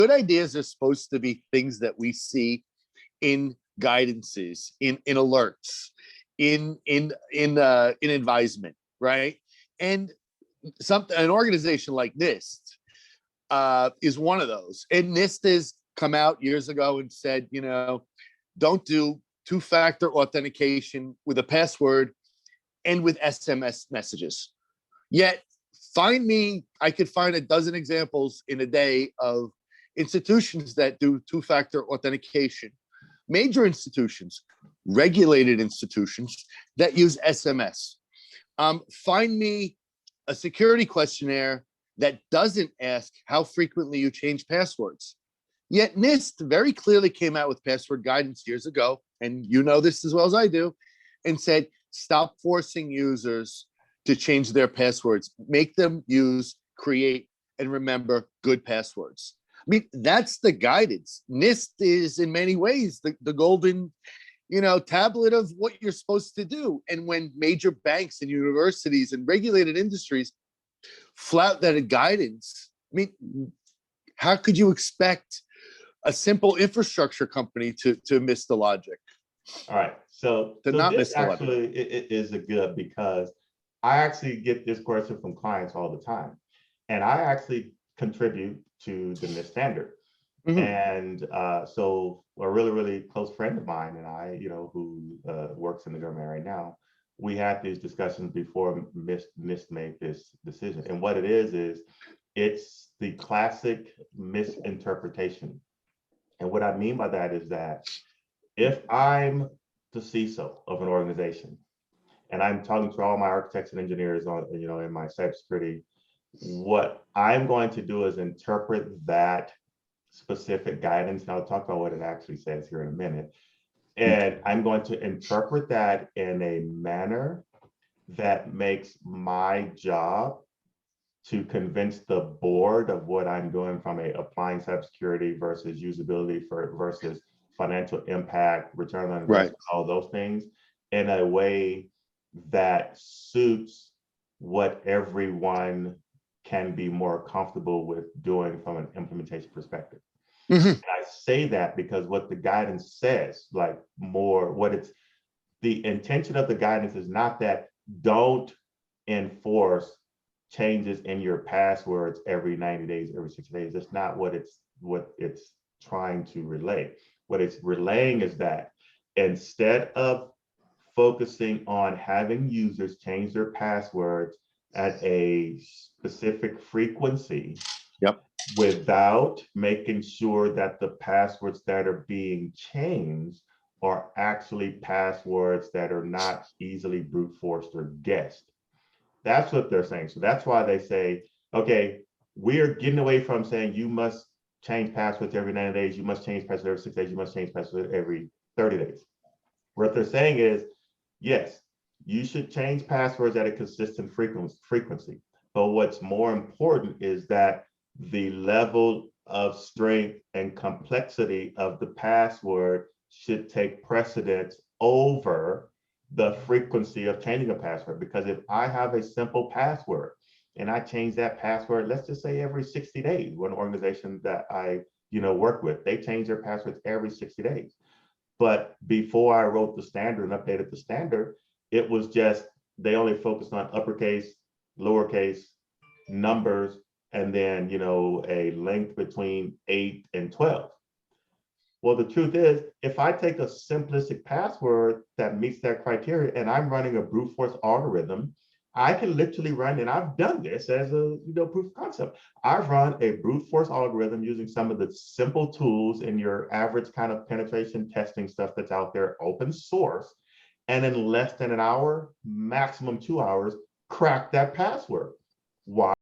Good ideas are supposed to be things that we see in guidances, in alerts, in advisement, right? And an organization like NIST is one of those. And NIST has come out years ago and said, don't do two-factor authentication with a password and with SMS messages. Yet, I could find a dozen examples in a day of institutions that do two-factor authentication, major institutions, regulated institutions that use SMS. Find me a security questionnaire that doesn't ask how frequently you change passwords. Yet NIST very clearly came out with password guidance years ago, and you know this as well as I do, and said, stop forcing users to change their passwords. Make them create, and remember good passwords. I mean, that's the guidance. NIST is in many ways the golden, tablet of what you're supposed to do. And when major banks and universities and regulated industries flout that guidance, I mean, how could you expect a simple infrastructure company to miss the logic? All right, so this actually is a good, because I actually get this question from clients all the time, and I actually contribute to the NIST standard. Mm-hmm. And so a really, really close friend of mine and I, who works in the government right now, we had these discussions before NIST made this decision. And what it is it's the classic misinterpretation. And what I mean by that is that if I'm the CISO of an organization and I'm talking to all my architects and engineers on, in my cybersecurity, what I'm going to do is interpret that specific guidance. And I'll talk about what it actually says here in a minute. And I'm going to interpret that in a manner that makes my job to convince the board of what I'm doing from applying cybersecurity versus usability versus financial impact, return on investment, all those things, in a way that suits what everyone can be more comfortable with doing from an implementation perspective. Mm-hmm. And I say that because what the guidance says, the intention of the guidance is not that don't enforce changes in your passwords every 90 days, every 60 days. That's not what it's trying to relay. What it's relaying is that instead of focusing on having users change their passwords at a specific frequency, without making sure that the passwords that are being changed are actually passwords that are not easily brute forced or guessed. That's what they're saying. So that's why they say, okay, we're getting away from saying you must change passwords every 90 days, you must change passwords every 6 days, you must change passwords every 30 days. What they're saying is, yes, you should change passwords at a consistent frequency. But what's more important is that the level of strength and complexity of the password should take precedence over the frequency of changing a password. Because if I have a simple password and I change that password, let's just say every 60 days, one organization that I work with, they change their passwords every 60 days. But before I wrote the standard and updated the standard, it was just, they only focused on uppercase, lowercase, numbers, and then, a length between 8 and 12. Well, the truth is, if I take a simplistic password that meets that criteria and I'm running a brute force algorithm, I can literally run, and I've done this as a proof of concept. I've run a brute force algorithm using some of the simple tools in your average kind of penetration testing stuff that's out there, open source, and in less than an hour, maximum 2 hours, crack that password. Why?